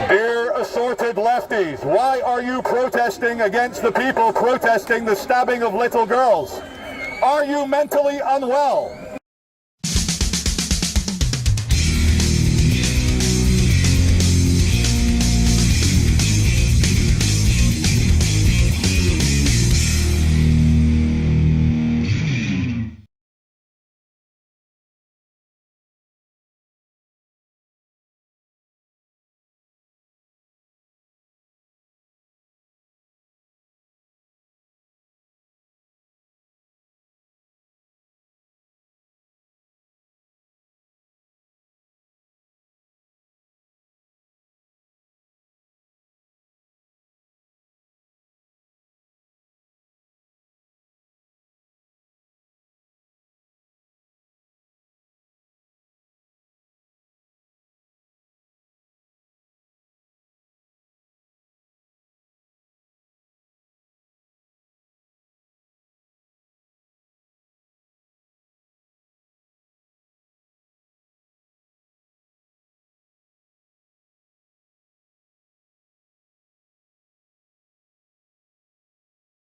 Dear assorted lefties, why are you protesting against the people protesting the stabbing of little girls? Are you mentally unwell?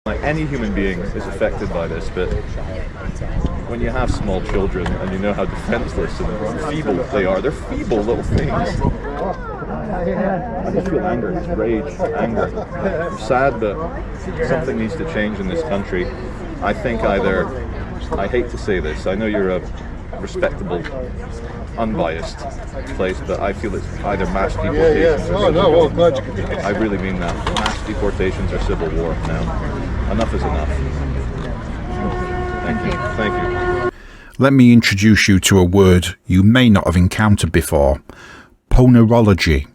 Like any human being is affected by this, but when you have small children and you know how defenseless and feeble they are, they're feeble little things. I just feel anger, just rage, anger. I'm sad that something needs to change in this country. I think either, I hate to say this, I know you're a respectable, unbiased place, but I feel it's either mass deportations or I really mean that. Mass deportations or civil war now. Enough is enough. Thank you. Thank you. Let me introduce you to a word you may not have encountered before. Ponerology.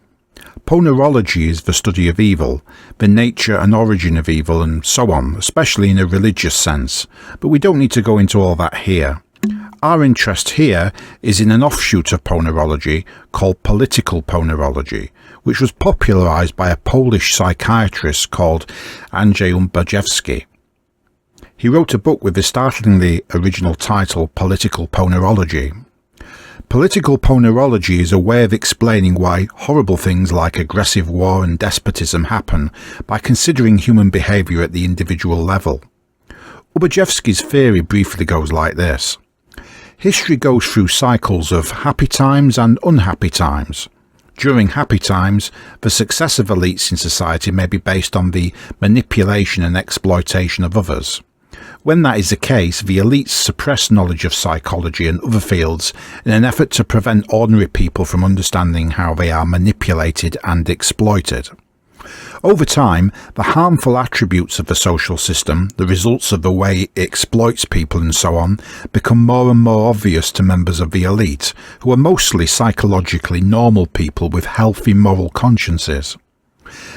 Ponerology is the study of evil, the nature and origin of evil and so on, especially in a religious sense, but we don't need to go into all that here. Our interest here is in an offshoot of ponerology called political ponerology, which was popularised by a Polish psychiatrist called Andrzej. He wrote a book with the startlingly original title Political Ponerology. Political ponerology is a way of explaining why horrible things like aggressive war and despotism happen by considering human behaviour at the individual level. Ubajewski's theory briefly goes like this. History goes through cycles of happy times and unhappy times. During happy times, the success of elites in society may be based on the manipulation and exploitation of others. When that is the case, the elites suppress knowledge of psychology and other fields in an effort to prevent ordinary people from understanding how they are manipulated and exploited. Over time, the harmful attributes of the social system, the results of the way it exploits people and so on, become more and more obvious to members of the elite, who are mostly psychologically normal people with healthy moral consciences.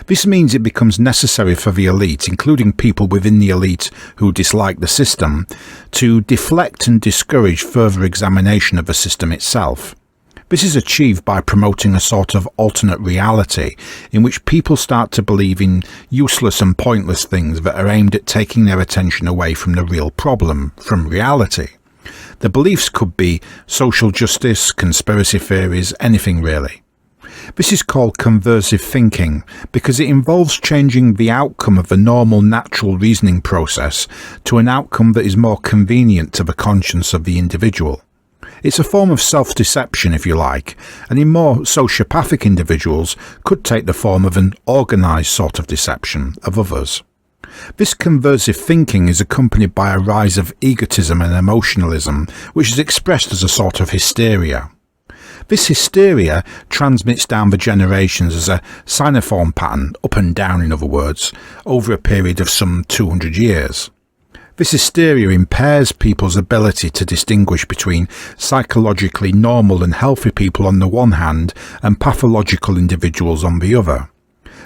This means it becomes necessary for the elite, including people within the elite who dislike the system, to deflect and discourage further examination of the system itself. This is achieved by promoting a sort of alternate reality in which people start to believe in useless and pointless things that are aimed at taking their attention away from the real problem, from reality. The beliefs could be social justice, conspiracy theories, anything really. This is called conversive thinking because it involves changing the outcome of the normal natural reasoning process to an outcome that is more convenient to the conscience of the individual. It's a form of self-deception, if you like, and in more sociopathic individuals could take the form of an organised sort of deception of others. This conversive thinking is accompanied by a rise of egotism and emotionalism, which is expressed as a sort of hysteria. This hysteria transmits down the generations as a siniform pattern, up and down in other words, over a period of some 200 years. This hysteria impairs people's ability to distinguish between psychologically normal and healthy people on the one hand and pathological individuals on the other.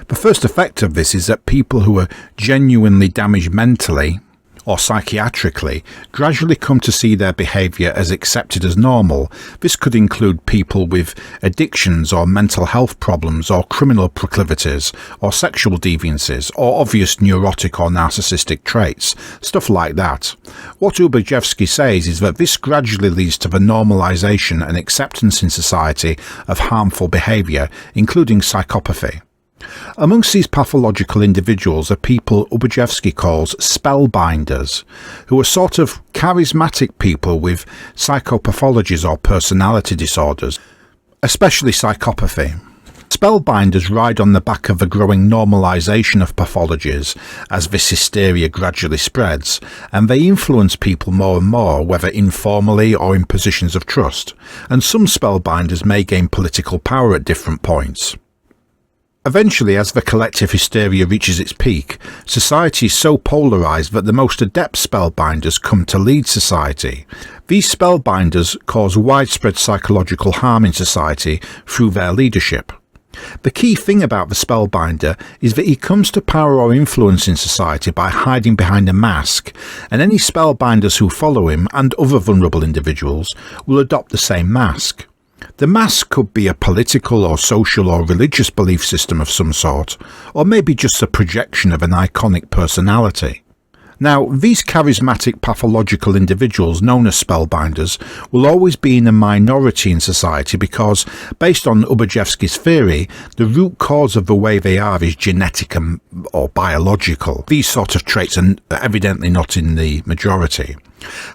The first effect of this is that people who are genuinely damaged mentally or psychiatrically, gradually come to see their behaviour as accepted as normal. This could include people with addictions or mental health problems or criminal proclivities or sexual deviances or obvious neurotic or narcissistic traits, stuff like that. What Ubijevsky says is that this gradually leads to the normalisation and acceptance in society of harmful behaviour, including psychopathy. Amongst these pathological individuals are people Ubijevsky calls spellbinders, who are sort of charismatic people with psychopathologies or personality disorders, especially psychopathy. Spellbinders ride on the back of the growing normalisation of pathologies as this hysteria gradually spreads, and they influence people more and more, whether informally or in positions of trust, and some spellbinders may gain political power at different points. Eventually, as the collective hysteria reaches its peak, society is so polarised that the most adept spellbinders come to lead society. These spellbinders cause widespread psychological harm in society through their leadership. The key thing about the spellbinder is that he comes to power or influence in society by hiding behind a mask, and any spellbinders who follow him and other vulnerable individuals will adopt the same mask. The mask could be a political or social or religious belief system of some sort, or maybe just a projection of an iconic personality. Now, these charismatic pathological individuals known as spellbinders will always be in a minority in society because, based on Ubijevsky's theory, the root cause of the way they are is genetic or biological. These sort of traits are evidently not in the majority.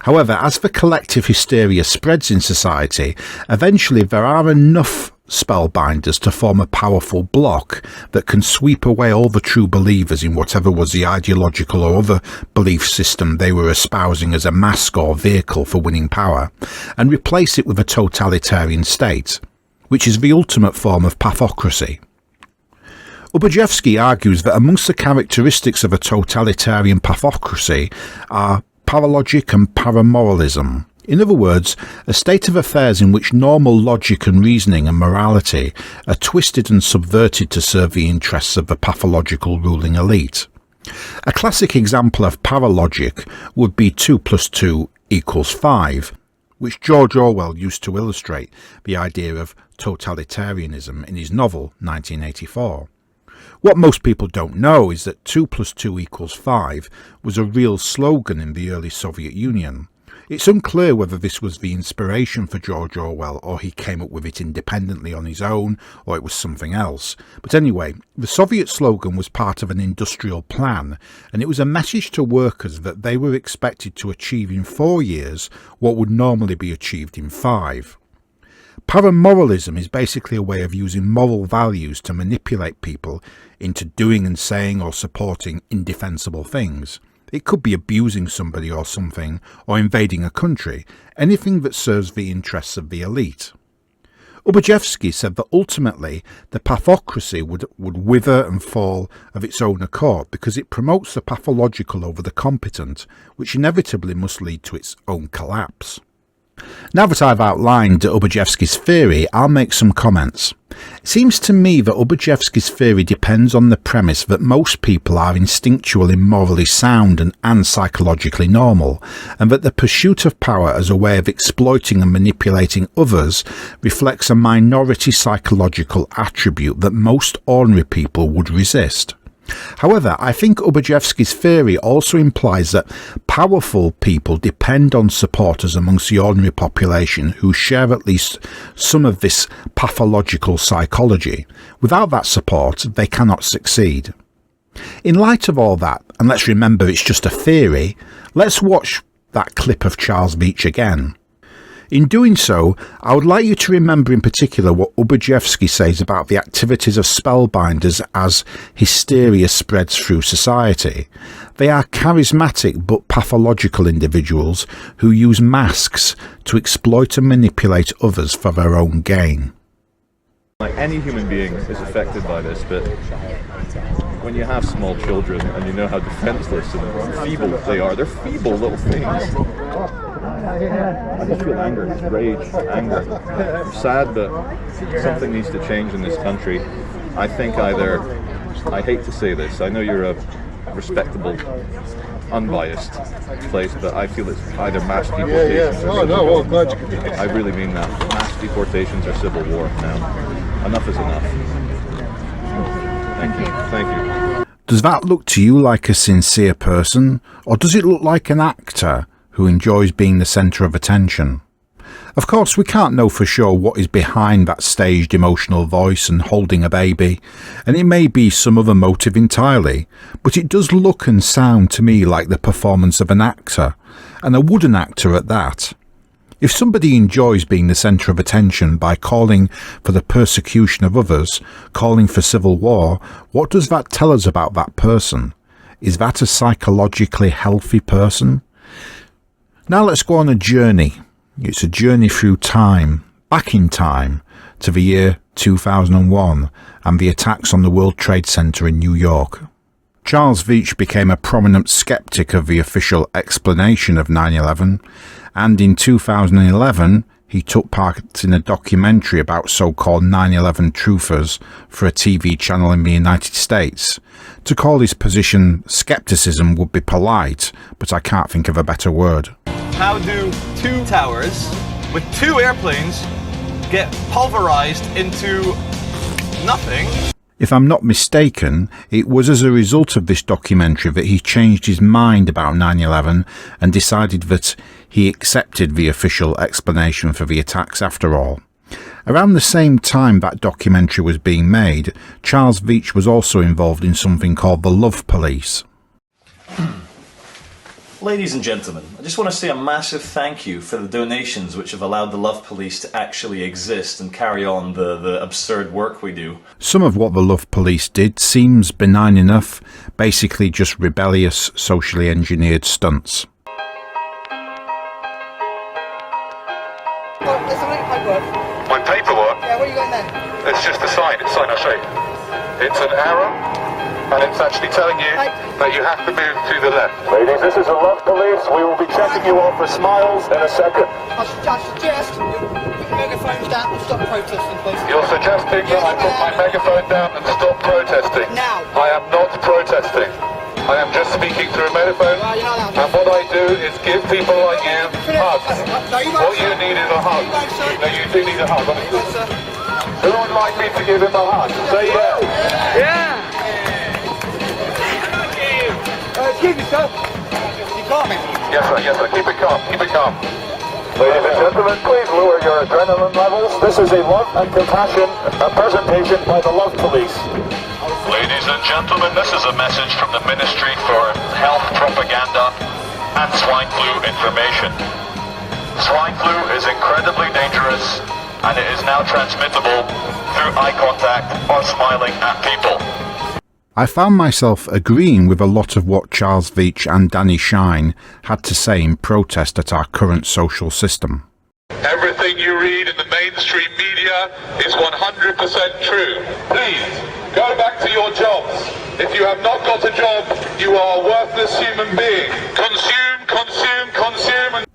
However, as the collective hysteria spreads in society, eventually there are enough spellbinders to form a powerful bloc that can sweep away all the true believers in whatever was the ideological or other belief system they were espousing as a mask or vehicle for winning power, and replace it with a totalitarian state, which is the ultimate form of pathocracy. Ubijevsky argues that amongst the characteristics of a totalitarian pathocracy are paralogic and paramoralism. In other words, a state of affairs in which normal logic and reasoning and morality are twisted and subverted to serve the interests of the pathological ruling elite. A classic example of paralogic would be 2 + 2 = 5, which George Orwell used to illustrate the idea of totalitarianism in his novel 1984. What most people don't know is that 2 + 2 = 5 was a real slogan in the early Soviet Union. It's unclear whether this was the inspiration for George Orwell or he came up with it independently on his own or it was something else. But anyway, the Soviet slogan was part of an industrial plan, and it was a message to workers that they were expected to achieve in 4 years what would normally be achieved in 5. Paramoralism is basically a way of using moral values to manipulate people into doing and saying or supporting indefensible things. It could be abusing somebody or something, or invading a country, anything that serves the interests of the elite. Ubijevsky said that ultimately the pathocracy would wither and fall of its own accord because it promotes the pathological over the competent, which inevitably must lead to its own collapse. Now that I've outlined Ubijevsky's theory, I'll make some comments. It seems to me that Ubijevsky's theory depends on the premise that most people are instinctually morally sound and psychologically normal, and that the pursuit of power as a way of exploiting and manipulating others reflects a minority psychological attribute that most ordinary people would resist. However, I think Ubijevsky's theory also implies that powerful people depend on supporters amongst the ordinary population who share at least some of this pathological psychology. Without that support, they cannot succeed. In light of all that, and let's remember it's just a theory, let's watch that clip of Charles Veitch again. In doing so, I would like you to remember in particular what Ubijevsky says about the activities of spellbinders as hysteria spreads through society. They are charismatic but pathological individuals who use masks to exploit and manipulate others for their own gain. Like any human being is affected by this, but when you have small children and you know how defenseless and feeble they are, they're feeble little things. I just feel anger, rage, anger. I'm sad, but something needs to change in this country. I think I hate to say this, I know you're a respectable unbiased place, but I feel it's either mass deportations or civil war. I really mean that. Mass deportations or civil war now. Enough is enough. Thank you. Thank you. Does that look to you like a sincere person, or does it look like an actor who enjoys being the centre of attention? Of course, we can't know for sure what is behind that staged emotional voice and holding a baby, and it may be some other motive entirely, but it does look and sound to me like the performance of an actor, and a wooden actor at that. If somebody enjoys being the centre of attention by calling for the persecution of others, calling for civil war, what does that tell us about that person? Is that a psychologically healthy person? Now let's go on a journey. It's a journey through time, back in time, to the year 2001 and the attacks on the World Trade Center in New York. Charles Veitch became a prominent skeptic of the official explanation of 9/11, and in 2011 he took part in a documentary about so-called 9/11 truthers for a TV channel in the United States. To call his position skepticism would be polite, but I can't think of a better word. How do two towers with two airplanes get pulverized into nothing? If I'm not mistaken, it was as a result of this documentary that he changed his mind about 9/11 and decided that he accepted the official explanation for the attacks after all. Around the same time that documentary was being made, Charles Veitch was also involved in something called the Love Police. Ladies and gentlemen, I just want to say a massive thank you for the donations which have allowed the Love Police to actually exist and carry on the absurd work we do. Some of what the Love Police did seems benign enough, basically just rebellious, socially engineered stunts. My paperwork? Yeah, what are you got in there? It's just a sign. It's a sign I'll show you. It's an arrow, and it's actually telling you that you have to move to the left. Ladies, this is a Love Police. We will be checking you off for smiles in a second. I suggest you put your megaphones down and stop protesting, please. You're suggesting that I put my megaphone down and stop protesting? Now. I am not protesting. I am just speaking through a megaphone, Well, you're not allowed to. and what I do is give people like you hugs. No, you won't, What you sir. need is a hug. You won't, sir. No, you do need a hug, You honestly. won't, sir. Who would like me to give him a hug? Say yeah. Excuse me, sir. You can't, man. Yes, sir. Keep it calm. Keep it calm. Ladies and gentlemen, please lower your adrenaline levels. This is a love and compassion presentation by the Love Police. Ladies and gentlemen, this is a message from the Ministry for Health Propaganda and Swine Flu Information. Swine flu is incredibly dangerous and it is now transmittable through eye contact or smiling at people. I found myself agreeing with a lot of what Charles Veitch and Danny Shine had to say in protest at our current social system. Everything you read in the mainstream media is 100% true. Please, go back to your jobs. If you have not got a job, you are a worthless human being. Consume.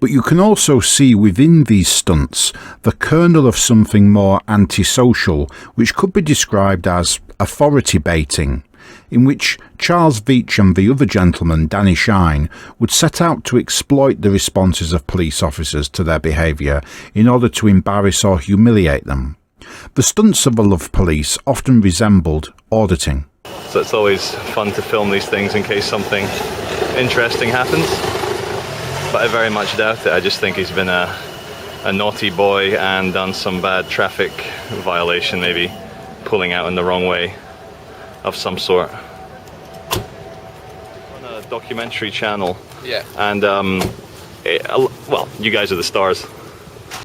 But you can also see within these stunts the kernel of something more antisocial, which could be described as authority baiting, in which Charles Veitch and the other gentleman, Danny Shine, would set out to exploit the responses of police officers to their behaviour in order to embarrass or humiliate them. The stunts of the Love Police often resembled auditing. So it's always fun to film these things in case something interesting happens. But I very much doubt it. I just think he's been a naughty boy and done some bad traffic violation, maybe pulling out in the wrong way of some sort. On a documentary channel. Yeah. And well, you guys are the stars.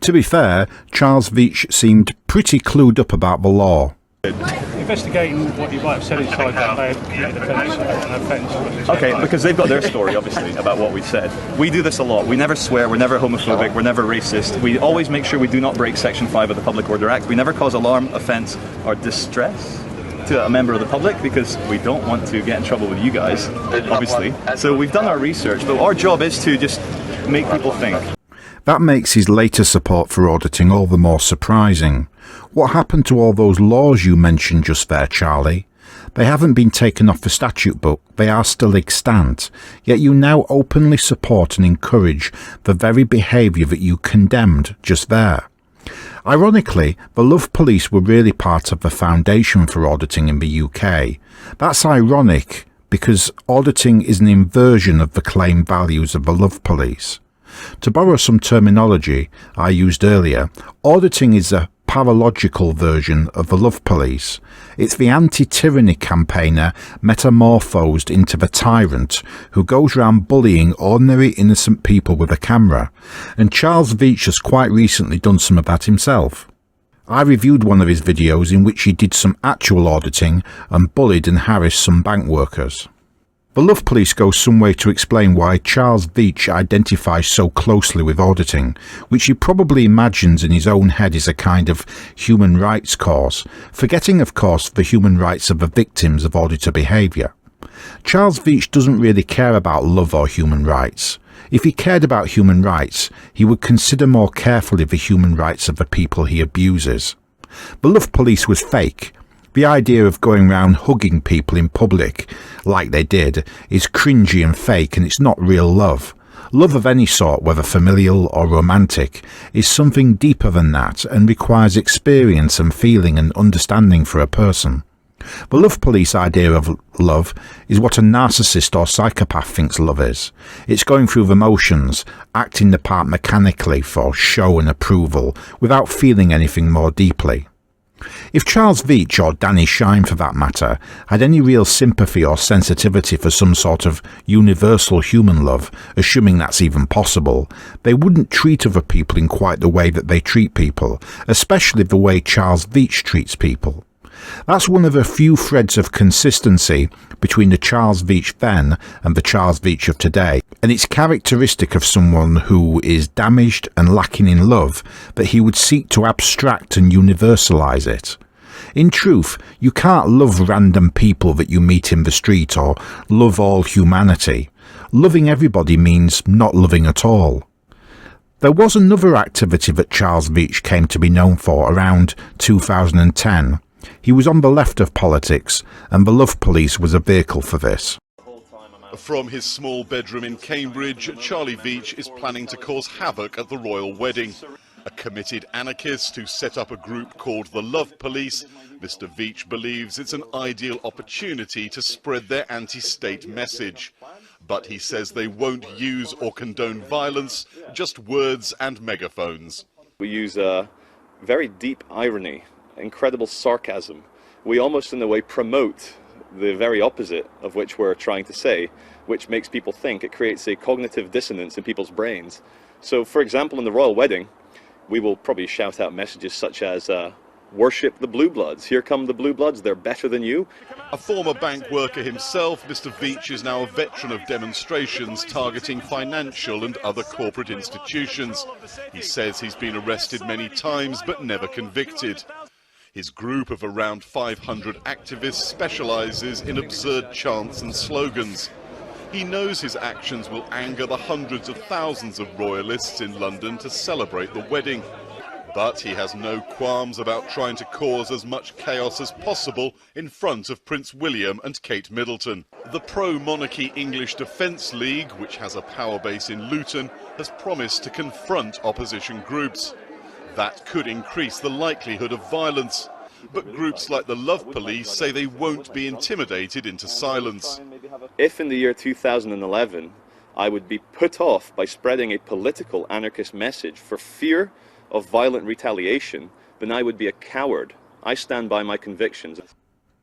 To be fair, Charles Veitch seemed pretty clued up about the law. Investigating what you might have said inside that may have committed an offence. Okay, because they've got their story, obviously, about what we've said. We do this a lot. We never swear, we're never homophobic, we're never racist. We always make sure we do not break Section 5 of the Public Order Act. We never cause alarm, offence, or distress to a member of the public because we don't want to get in trouble with you guys, obviously. So we've done our research, but our job is to just make people think. That makes his later support for auditing all the more surprising. What happened to all those laws you mentioned just there, Charlie? They haven't been taken off the statute book, they are still extant, yet you now openly support and encourage the very behaviour that you condemned just there. Ironically, the Love Police were really part of the foundation for auditing in the UK. That's ironic because auditing is an inversion of the claimed values of the Love Police. To borrow some terminology I used earlier, auditing is a paralogical version of the Love Police. It's the anti-tyranny campaigner metamorphosed into the tyrant who goes around bullying ordinary innocent people with a camera, and Charles Veitch has quite recently done some of that himself. I reviewed one of his videos in which he did some actual auditing and bullied and harassed some bank workers. The Love Police goes some way to explain why Charles Veitch identifies so closely with auditing, which he probably imagines in his own head is a kind of human rights cause, forgetting of course the human rights of the victims of auditor behaviour. Charles Veitch doesn't really care about love or human rights. If he cared about human rights, he would consider more carefully the human rights of the people he abuses. The Love Police was fake. The idea of going round hugging people in public, like they did, is cringy and fake, and it's not real love. Love of any sort, whether familial or romantic, is something deeper than that and requires experience and feeling and understanding for a person. The Love Police idea of love is what a narcissist or psychopath thinks love is. It's going through the motions, acting the part mechanically for show and approval, without feeling anything more deeply. If Charles Veitch, or Danny Shine for that matter, had any real sympathy or sensitivity for some sort of universal human love, assuming that's even possible, they wouldn't treat other people in quite the way that they treat people, especially the way Charles Veitch treats people. That's one of a few threads of consistency between the Charles Veitch then and the Charles Veitch of today, and it's characteristic of someone who is damaged and lacking in love that he would seek to abstract and universalise it. In truth, you can't love random people that you meet in the street or love all humanity. Loving everybody means not loving at all. There was another activity that Charles Veitch came to be known for around 2010. He was on the left of politics, and the Love Police was a vehicle for this. From his small bedroom in Cambridge, Charlie Veitch is planning to cause havoc at the royal wedding. A committed anarchist who set up a group called the Love Police, Mr. Veitch believes it's an ideal opportunity to spread their anti-state message. But he says they won't use or condone violence, just words and megaphones. We use very deep irony, incredible sarcasm. We almost in a way promote the very opposite of which we're trying to say, which makes people think. It creates a cognitive dissonance in people's brains. So for example, in the royal wedding, we will probably shout out messages such as worship the blue bloods, here come the blue bloods, they're better than you. A former bank worker himself, Mr. Veitch is now a veteran of demonstrations targeting financial and other corporate institutions. He says he's been arrested many times but never convicted. His group of around 500 activists specialises in absurd chants and slogans. He knows his actions will anger the hundreds of thousands of royalists in London to celebrate the wedding. But he has no qualms about trying to cause as much chaos as possible in front of Prince William and Kate Middleton. The pro-monarchy English Defence League, which has a power base in Luton, has promised to confront opposition groups. That could increase the likelihood of violence. But groups like the Love Police say they won't be intimidated into silence. If in the year 2011 I would be put off by spreading a political anarchist message for fear of violent retaliation, then I would be a coward. I stand by my convictions.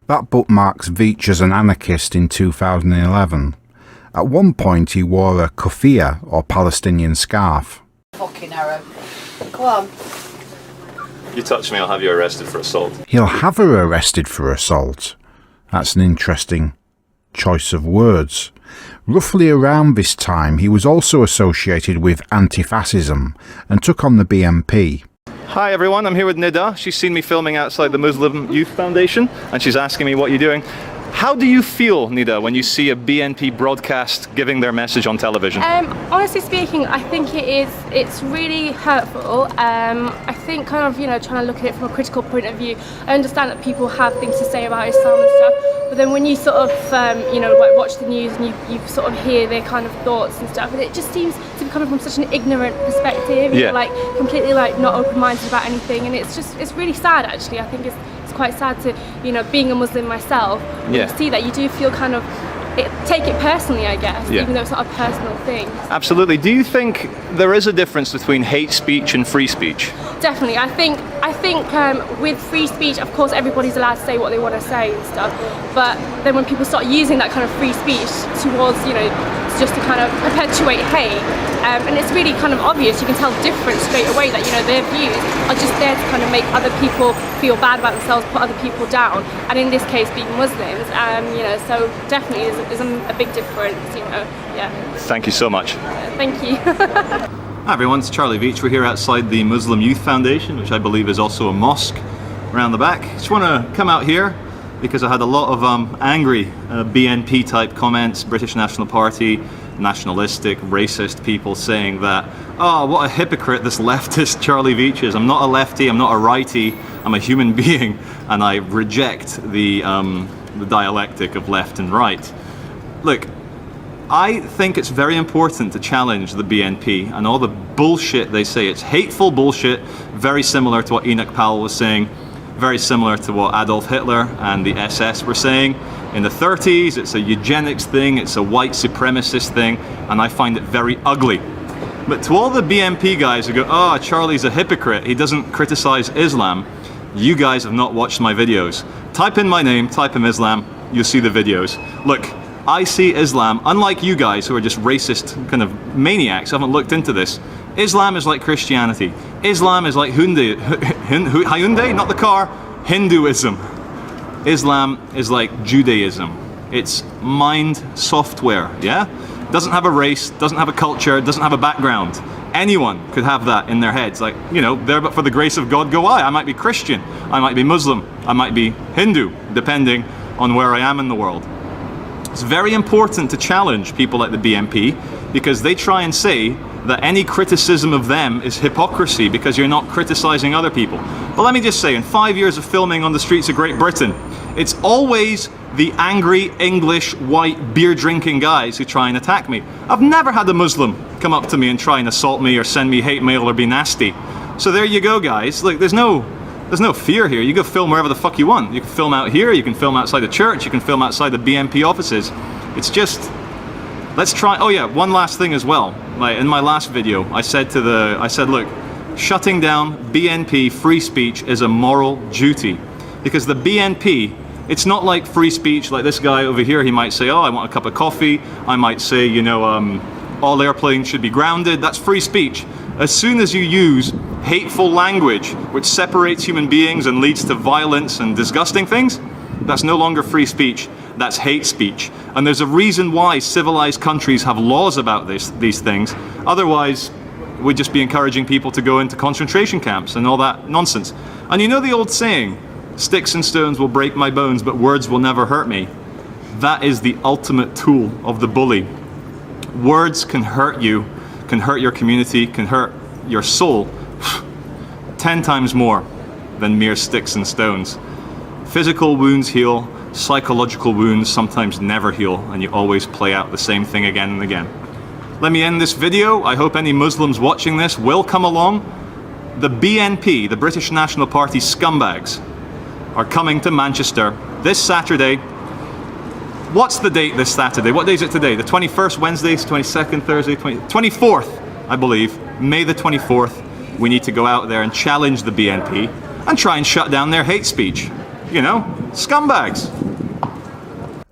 That bookmarks Veitch as an anarchist in 2011. At one point he wore a kufiya, or Palestinian scarf. Fucking arrow. Go on. You touch me, I'll have you arrested for assault. He'll have her arrested for assault. That's an interesting choice of words. Roughly around this time, he was also associated with anti-fascism and took on the BNP. Hi everyone, I'm here with Nida. She's seen me filming outside the Muslim Youth Foundation and she's asking me what you're doing. How do you feel, Nida, when you see a BNP broadcast giving their message on television? Honestly speaking, I think it's really hurtful. I think kind of, trying to look at it from a critical point of view. I understand that people have things to say about Islam and stuff, But then when you sort of, you know, like watch the news and you sort of hear their kind of thoughts and stuff, and it just seems to be coming from such an ignorant perspective, Yeah. like completely like not open-minded about anything, and it's really sad actually. I think it's quite sad to, you know, being a Muslim myself, when Yeah. you see that, you do feel kind of, take it personally, I guess, Yeah. even though it's not a personal thing. Absolutely. Do you think there is a difference between hate speech and free speech? Definitely. I think with free speech, of course, everybody's allowed to say what they want to say and stuff. But then when people start using that kind of free speech towards, you know, just to kind of perpetuate hate, and it's really kind of obvious. You can tell different straight away that, you know, their views are just there to kind of make other people feel bad about themselves, put other people down. And in this case, being Muslims, you know, so definitely there's a big difference. You know, yeah. Thank you so much. Thank you. Hi everyone, it's Charlie Veitch. We're here outside the Muslim Youth Foundation, which I believe is also a mosque around the back. Just want to come out here because I had a lot of angry BNP type comments, British National Party, nationalistic, racist people saying that, oh, what a hypocrite this leftist Charlie Veitch is. I'm not a lefty, I'm not a righty, I'm a human being, and I reject the dialectic of left and right. Look, I think it's very important to challenge the BNP and all the bullshit they say. It's hateful bullshit, very similar to what Enoch Powell was saying, very similar to what Adolf Hitler and the SS were saying. In the 30s, it's a eugenics thing, it's a white supremacist thing, and I find it very ugly. But to all the BNP guys who go, oh, Charlie's a hypocrite, he doesn't criticize Islam, you guys have not watched my videos. Type in my name, type in Islam, you'll see the videos. Look, I see Islam, unlike you guys who are just racist kind of maniacs, haven't looked into this. Islam is like Christianity. Islam is like Hyundai, not the car, Hinduism. Islam is like Judaism. It's mind software, yeah? Doesn't have a race, doesn't have a culture, doesn't have a background. Anyone could have that in their heads. Like, you know, there but for the grace of God go I. I might be Christian, I might be Muslim, I might be Hindu, depending on where I am in the world. It's very important to challenge people like the BNP because they try and say that any criticism of them is hypocrisy because you're not criticizing other people. But let me just say, in 5 years of filming on the streets of Great Britain, it's always the angry English white beer drinking guys who try and attack me. I've never had a Muslim come up to me and try and assault me or send me hate mail or be nasty. So there you go, guys. Like, there's no fear here. You go film wherever the fuck you want. You can film out here, you can film outside the church, you can film outside the BNP offices. It's just, let's try. Oh yeah, one last thing as well. Like in my last video, I said look, shutting down BNP free speech is a moral duty. Because the BNP, it's not like free speech like this guy over here. He might say, oh, I want a cup of coffee. I might say, you know, all airplanes should be grounded. That's free speech. As soon as you use hateful language which separates human beings and leads to violence and disgusting things, that's no longer free speech, that's hate speech. And there's a reason why civilized countries have laws about these things. Otherwise, we'd just be encouraging people to go into concentration camps and all that nonsense. And you know the old saying, sticks and stones will break my bones, but words will never hurt me. That is the ultimate tool of the bully. Words can hurt you, can hurt your community, can hurt your soul 10 times more than mere sticks and stones. Physical wounds heal, psychological wounds sometimes never heal, and you always play out the same thing again and again. Let me end this video. I hope any Muslims watching this will come along. The BNP, the British National Party scumbags, are coming to Manchester this Saturday. What's the date this Saturday? What day is it today? The 21st, Wednesday, 22nd, Thursday, 24th, I believe. May the 24th. We need to go out there and challenge the BNP and try and shut down their hate speech. You know, scumbags.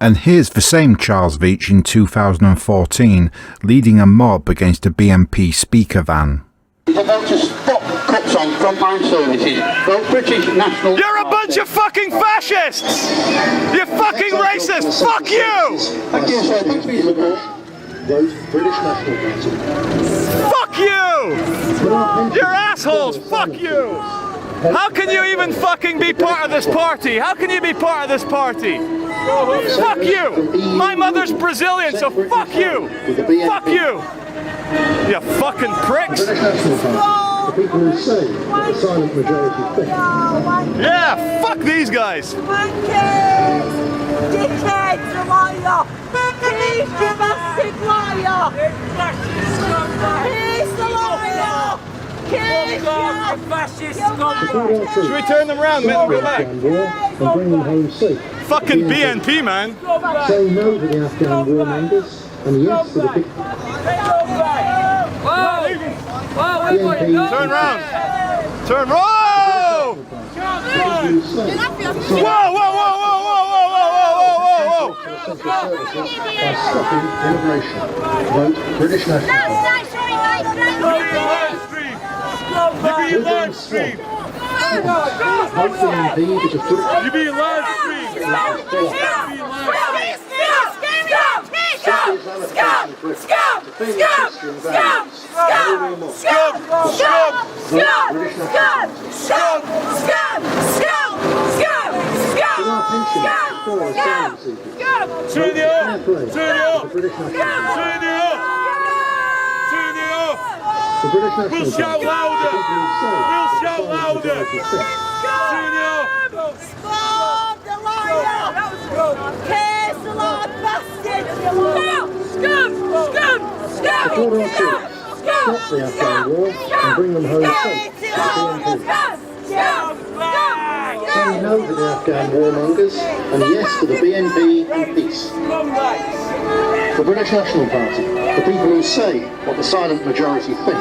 And here's the same Charles Veitch in 2014 leading a mob against a BNP speaker van. They want to stop cuts on frontline services. Well, British National... You're a bunch of fucking fascists! You're fucking racist! Fuck you! Thank you, sir. Thanks for your support. Those British National Party. Fuck you! You're assholes! Fuck you! How can you even fucking be part of this party? How can you be part of this party? Fuck you! My mother's Brazilian, so fuck you! Fuck you! You fucking pricks! The people who say that the silent majority think. Yeah, fuck these guys! Fascist Should we turn them around, make them go back? And bring them home safe. Fucking BNP, man. Say no to the Afghan warmongers and yes to the big... Turn round. Turn round. Whoa, whoa, whoa, whoa, whoa, whoa, whoa, whoa, whoa, By stopping immigration. Vote British nationals. You be live stream. Vote for MB because... You be live We'll shout louder! We'll shout louder! Stop the liar! Case the Lord bastard! Stop the Afghan war and bring them home safe. Say no to the Afghan warmongers and yes to the BNP and peace. The British National Party, the people who say what the silent majority think.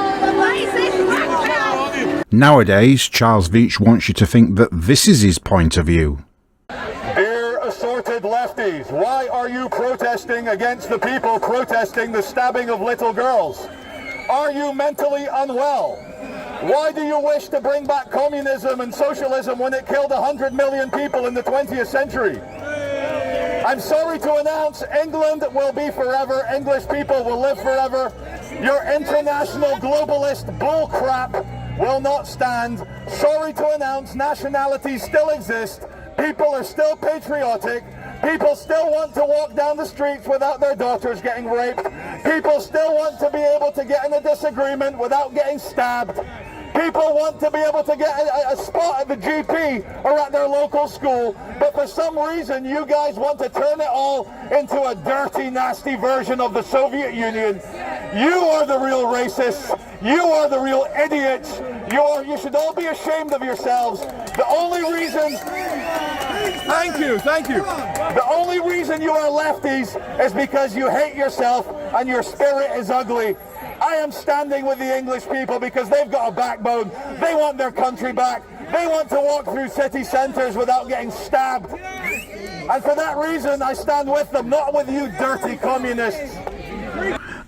Nowadays, Charles Veitch wants you to think that this is his point of view. Dear assorted lefties, why are you protesting against the people protesting the stabbing of little girls? Are you mentally unwell? Why do you wish to bring back communism and socialism when it killed 100 million people in the 20th century? I'm sorry to announce England will be forever. English people will live forever. Your international globalist bullcrap will not stand. Sorry to announce nationalities still exist. People are still patriotic. People still want to walk down the streets without their daughters getting raped. People still want to be able to get in a disagreement without getting stabbed. People want to be able to get a spot at the GP or at their local school, but for some reason you guys want to turn it all into a dirty, nasty version of the Soviet Union. You are the real racists. You are the real idiots. You should all be ashamed of yourselves. The only reason... Thank you. The only reason you are lefties is because you hate yourself and your spirit is ugly. I am standing with the English people because they've got a backbone. They want their country back. They want to walk through city centres without getting stabbed. And for that reason, I stand with them, not with you dirty communists.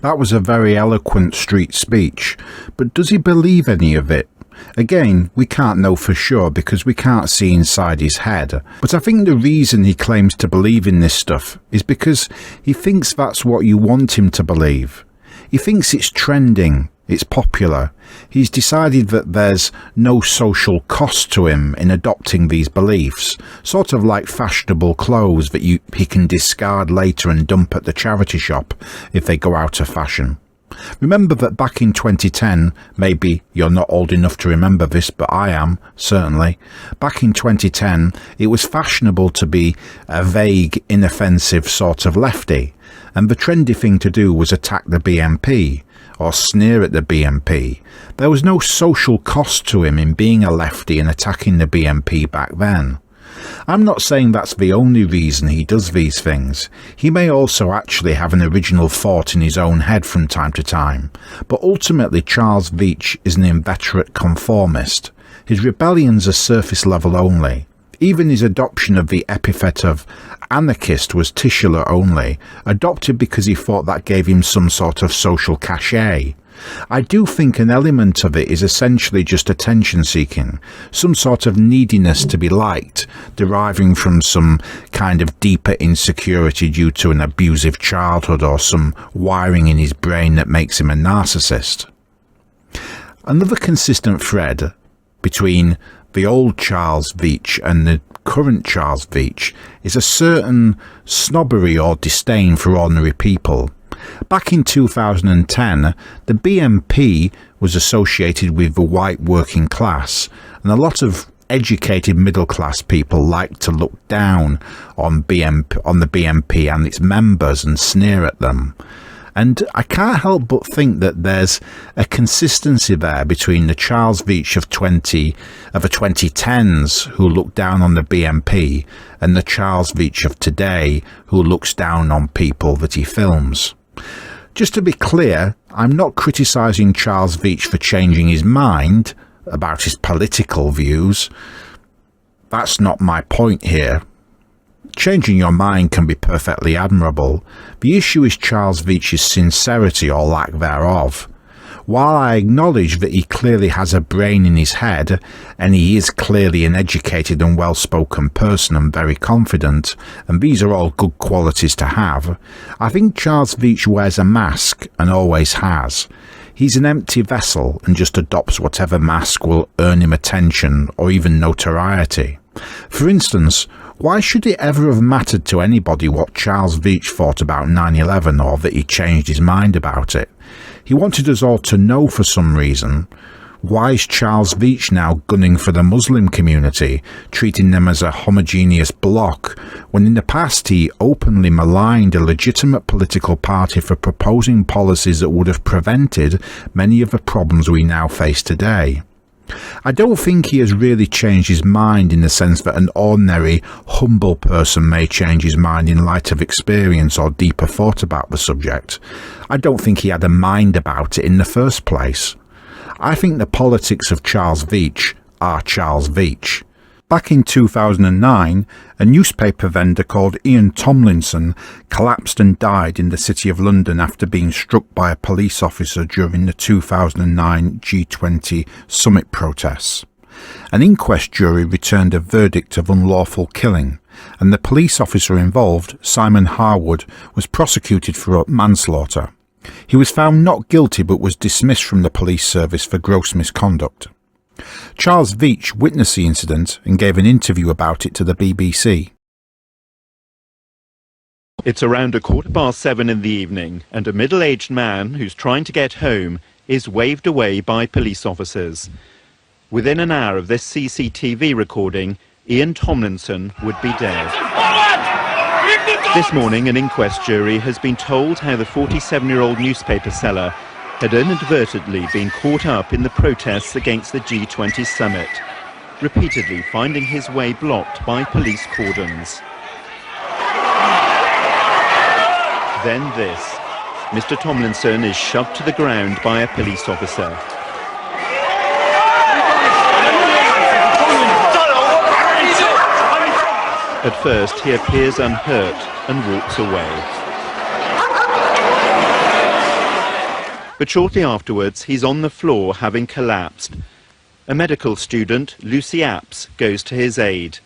That was a very eloquent street speech, but does he believe any of it? Again, we can't know for sure because we can't see inside his head, but I think the reason he claims to believe in this stuff is because he thinks that's what you want him to believe. He thinks it's trending, it's popular. He's decided that there's no social cost to him in adopting these beliefs, sort of like fashionable clothes that he can discard later and dump at the charity shop if they go out of fashion. Remember that back in 2010, maybe you're not old enough to remember this, but I am, certainly. Back in 2010, it was fashionable to be a vague, inoffensive sort of lefty, and the trendy thing to do was attack the BNP, or sneer at the BNP. There was no social cost to him in being a lefty and attacking the BNP back then. I'm not saying that's the only reason he does these things. He may also actually have an original thought in his own head from time to time, but ultimately Charles Veitch is an inveterate conformist. His rebellions are surface level only. Even his adoption of the epithet of anarchist was titular only, adopted because he thought that gave him some sort of social cachet. I do think an element of it is essentially just attention seeking, some sort of neediness to be liked, deriving from some kind of deeper insecurity due to an abusive childhood or some wiring in his brain that makes him a narcissist. Another consistent thread between the old Charles Veitch and the current Charles Veitch is a certain snobbery or disdain for ordinary people. Back in 2010, the BNP was associated with the white working class, and a lot of educated middle-class people like to look down on the BNP and its members and sneer at them. And I can't help but think that there's a consistency there between the Charles Veitch of the 2010s, who looked down on the BNP, and the Charles Veitch of today, who looks down on people that he films. Just to be clear, I'm not criticising Charles Veitch for changing his mind about his political views. That's not my point here. Changing your mind can be perfectly admirable. The issue is Charles Veitch's sincerity or lack thereof. While I acknowledge that he clearly has a brain in his head, and he is clearly an educated and well-spoken person and very confident, and these are all good qualities to have, I think Charles Veitch wears a mask and always has. He's an empty vessel and just adopts whatever mask will earn him attention or even notoriety. For instance, why should it ever have mattered to anybody what Charles Veitch thought about 9/11 or that he changed his mind about it? He wanted us all to know for some reason. Why is Charles Veitch now gunning for the Muslim community, treating them as a homogeneous bloc, when in the past he openly maligned a legitimate political party for proposing policies that would have prevented many of the problems we now face today? I don't think he has really changed his mind in the sense that an ordinary, humble person may change his mind in light of experience or deeper thought about the subject. I don't think he had a mind about it in the first place. I think the politics of Charles Veitch are Charles Veitch. Back in 2009, a newspaper vendor called Ian Tomlinson collapsed and died in the City of London after being struck by a police officer during the 2009 G20 summit protests. An inquest jury returned a verdict of unlawful killing, and the police officer involved, Simon Harwood, was prosecuted for manslaughter. He was found not guilty but was dismissed from the police service for gross misconduct. Charles Veitch witnessed the incident and gave an interview about it to the BBC. It's around 7:15 in the evening, and a middle-aged man who's trying to get home is waved away by police officers. Within an hour of this CCTV recording, Ian Tomlinson would be dead. This morning, an inquest jury has been told how the 47-year-old newspaper seller had inadvertently been caught up in the protests against the G20 summit, repeatedly finding his way blocked by police cordons. Then this. Mr. Tomlinson is shoved to the ground by a police officer. At first, he appears unhurt and walks away. But shortly afterwards, he's on the floor having collapsed. A medical student, Lucy Apps, goes to his aid.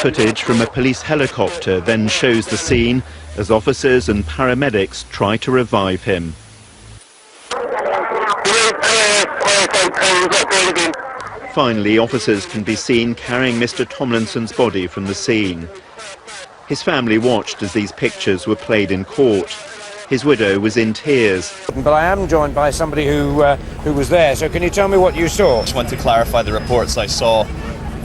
Footage from a police helicopter then shows the scene as officers and paramedics try to revive him. Finally, officers can be seen carrying Mr. Tomlinson's body from the scene. His family watched as these pictures were played in court. His widow was in tears. But I am joined by somebody who was there, so can you tell me what you saw? I just want to clarify the reports I saw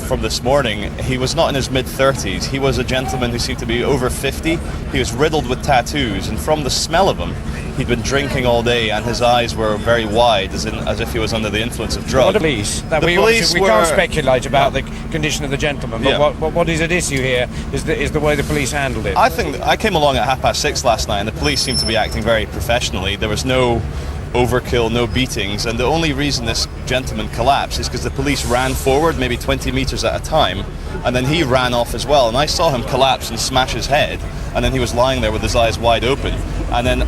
from this morning. He was not in his mid-30s. He was a gentleman who seemed to be over 50. He was riddled with tattoos, and from the smell of him, he'd been drinking all day, and his eyes were very wide, as if he was under the influence of drugs. What police? We can't speculate about the condition of the gentleman, but what is at issue here is the way the police handled it. I think I came along at 6:30 last night, and the police seemed to be acting very professionally. There was no overkill, no beatings, and the only reason this gentleman collapsed is because the police ran forward maybe 20 meters at a time, and then he ran off as well, and I saw him collapse and smash his head, and then he was lying there with his eyes wide open, and then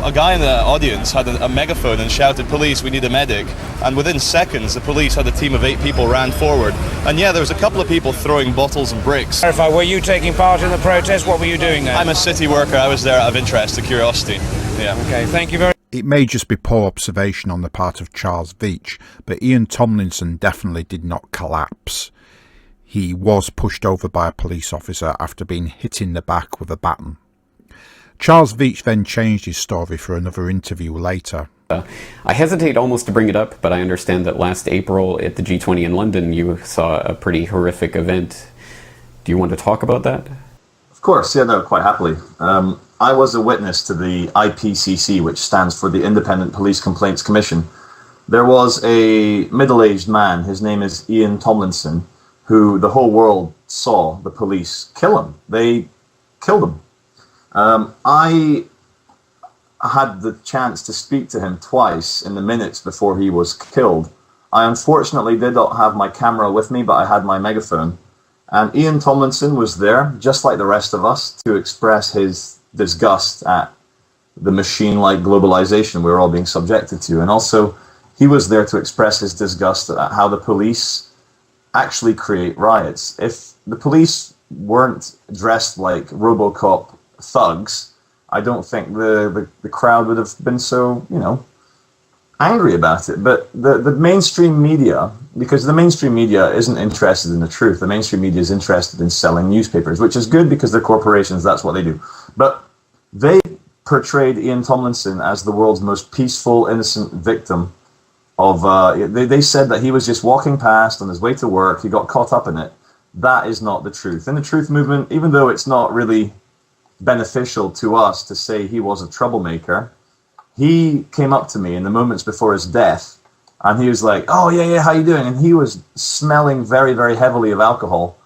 a guy in the audience had a megaphone and shouted, "Police, we need a medic," and within seconds the police had a team of 8 people ran forward, and yeah, there was a couple of people throwing bottles and bricks. Clarify, were you taking part in the protest? What were you doing there? I'm a city worker. I was there out of interest, to curiosity. Yeah. Okay, thank you very much. It may just be poor observation on the part of Charles Veitch, but Ian Tomlinson definitely did not collapse. He was pushed over by a police officer after being hit in the back with a baton. Charles Veitch then changed his story for another interview later. I hesitate almost to bring it up, but I understand that last April at the G20 in London, you saw a pretty horrific event. Do you want to talk about that? Of course, yeah, no, quite happily. I was a witness to the IPCC, which stands for the Independent Police Complaints Commission. There was a middle-aged man, his name is Ian Tomlinson, who the whole world saw the police kill him. They killed him. I had the chance to speak to him twice in the minutes before he was killed. I unfortunately did not have my camera with me, but I had my megaphone. And Ian Tomlinson was there, just like the rest of us, to express his disgust at the machine-like globalization we're all being subjected to. And also, he was there to express his disgust at how the police actually create riots. If the police weren't dressed like RoboCop thugs, I don't think the crowd would have been so, angry about it. But the mainstream media, because the mainstream media isn't interested in the truth, the mainstream media is interested in selling newspapers, which is good because they're corporations, that's what they do. But they portrayed Ian Tomlinson as the world's most peaceful, innocent victim of, they said that he was just walking past on his way to work, he got caught up in it. That is not the truth. In the truth movement, even though it's not really beneficial to us to say he was a troublemaker, he came up to me in the moments before his death and he was like, "Oh yeah, how you doing?" And he was smelling very, very heavily of alcohol,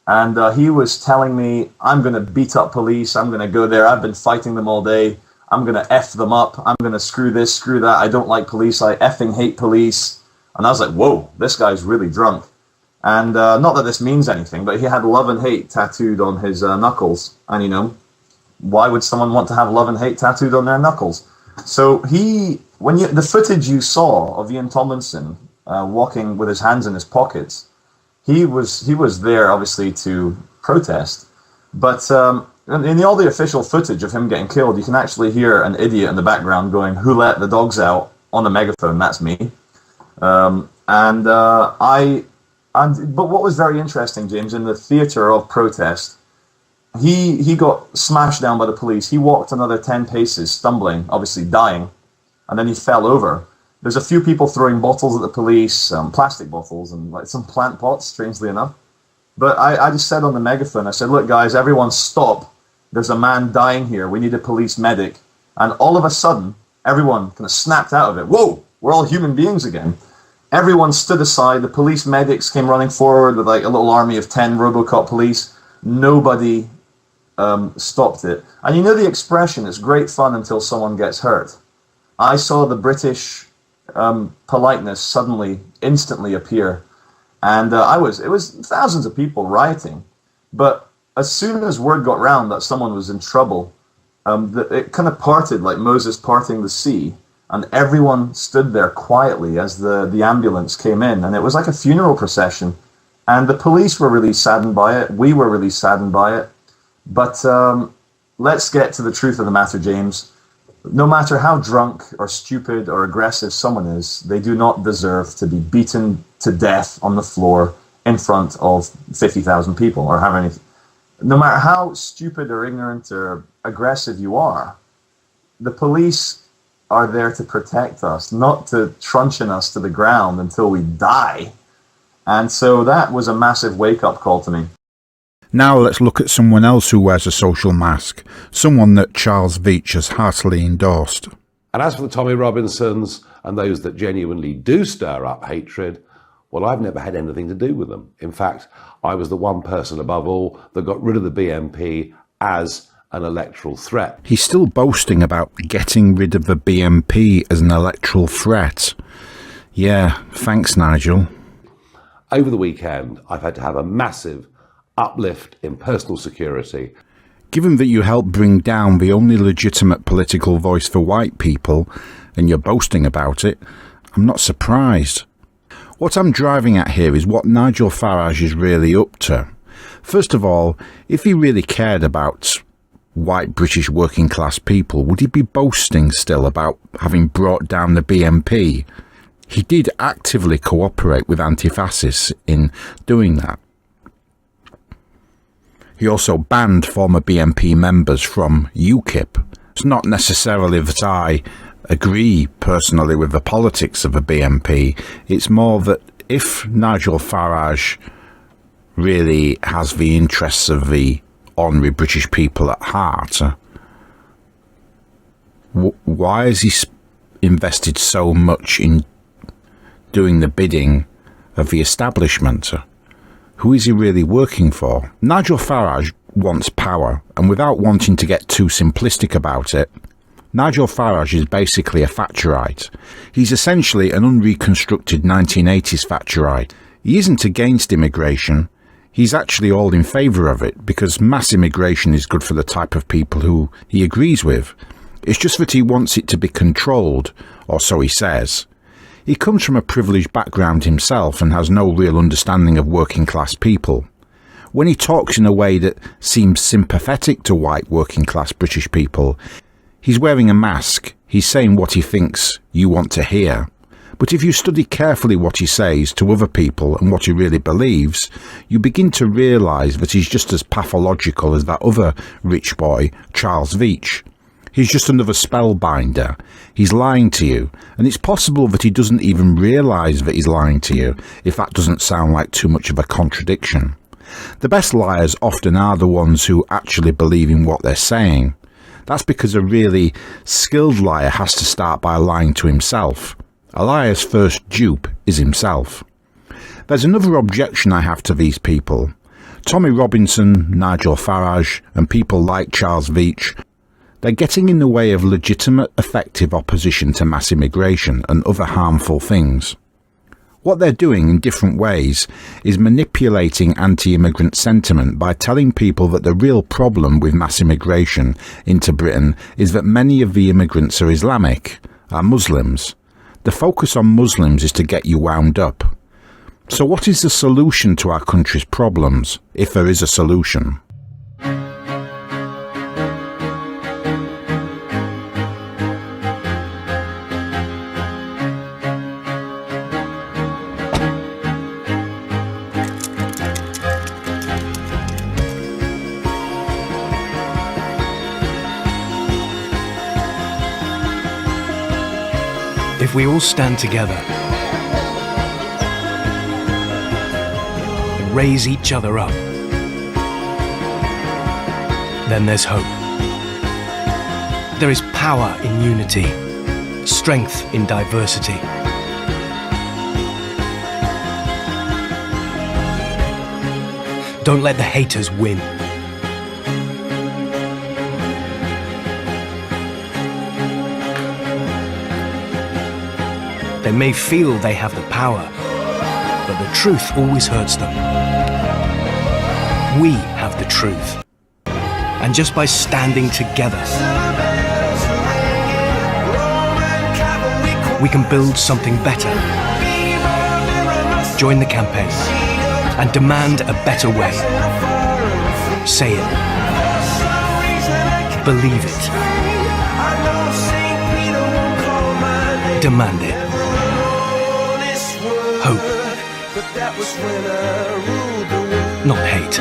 and he was telling me, "I'm going to beat up police, I'm going to go there, I've been fighting them all day, I'm going to F them up, I'm going to screw this, screw that, I don't like police, I effing hate police." And I was like, whoa, this guy's really drunk. And not that this means anything, but he had love and hate tattooed on his knuckles. And why would someone want to have love and hate tattooed on their knuckles? So the footage you saw of Ian Tomlinson walking with his hands in his pockets, he was there obviously to protest. But in all the official footage of him getting killed, you can actually hear an idiot in the background going, "Who let the dogs out?" on a megaphone. That's me. But what was very interesting, James, in the theatre of protest, he got smashed down by the police. He walked another 10 paces, stumbling, obviously dying, and then he fell over. There's a few people throwing bottles at the police, plastic bottles, and like some plant pots, strangely enough. But I just said on the megaphone, I said, "Look, guys, everyone stop. There's a man dying here. We need a police medic." And all of a sudden, everyone kind of snapped out of it. Whoa, we're all human beings again. Everyone stood aside. The police medics came running forward with like a little army of 10 RoboCop police. Nobody stopped it. And the expression, "It's great fun until someone gets hurt." I saw the British politeness suddenly, instantly appear. And it was thousands of people rioting. But as soon as word got round that someone was in trouble, it kind of parted like Moses parting the sea. And everyone stood there quietly as the ambulance came in. And it was like a funeral procession. And the police were really saddened by it. We were really saddened by it. But let's get to the truth of the matter, James. No matter how drunk or stupid or aggressive someone is, they do not deserve to be beaten to death on the floor in front of 50,000 people or however many. No matter how stupid or ignorant or aggressive you are, the police are there to protect us, not to truncheon us to the ground until we die. And so that was a massive wake-up call to me. Now let's look at someone else who wears a social mask, someone that Charles Veitch has heartily endorsed. And as for the Tommy Robinsons and those that genuinely do stir up hatred, well, I've never had anything to do with them. In fact, I was the one person above all that got rid of the BNP as an electoral threat. He's still boasting about getting rid of the BNP as an electoral threat. Yeah, thanks, Nigel. Over the weekend, I've had to have a massive uplift in personal security. Given that you helped bring down the only legitimate political voice for white people, and you're boasting about it, I'm not surprised. What I'm driving at here is what Nigel Farage is really up to. First of all, if he really cared about white British working class people, would he be boasting still about having brought down the BNP? He did actively cooperate with anti-fascists in doing that. He also banned former BNP members from UKIP. It's not necessarily that I agree personally with the politics of the BNP. It's more that if Nigel Farage really has the interests of the ordinary British people at heart, why has he invested so much in doing the bidding of the establishment? Who is he really working for? Nigel Farage wants power, and without wanting to get too simplistic about it, Nigel Farage is basically a Thatcherite. He's essentially an unreconstructed 1980s Thatcherite. He isn't against immigration. He's actually all in favour of it, because mass immigration is good for the type of people who he agrees with. It's just that he wants it to be controlled, or so he says. He comes from a privileged background himself and has no real understanding of working class people. When he talks in a way that seems sympathetic to white working class British people, he's wearing a mask. He's saying what he thinks you want to hear. But if you study carefully what he says to other people and what he really believes, you begin to realise that he's just as pathological as that other rich boy, Charles Veitch. He's just another spellbinder. He's lying to you, and it's possible that he doesn't even realise that he's lying to you, if that doesn't sound like too much of a contradiction. The best liars often are the ones who actually believe in what they're saying. That's because a really skilled liar has to start by lying to himself. A liar's first dupe is himself. There's another objection I have to these people. Tommy Robinson, Nigel Farage, and people like Charles Veitch, they're getting in the way of legitimate, effective opposition to mass immigration and other harmful things. What they're doing in different ways is manipulating anti-immigrant sentiment by telling people that the real problem with mass immigration into Britain is that many of the immigrants are Islamic, are Muslims. The focus on Muslims is to get you wound up. So what is the solution to our country's problems, if there is a solution? If we all stand together and raise each other up, then there's hope. There is power in unity, strength in diversity. Don't let the haters win. They may feel they have the power, but the truth always hurts them. We have the truth. And just by standing together, we can build something better. Join the campaign and demand a better way. Say it. Believe it. Demand it. Hope, not hate.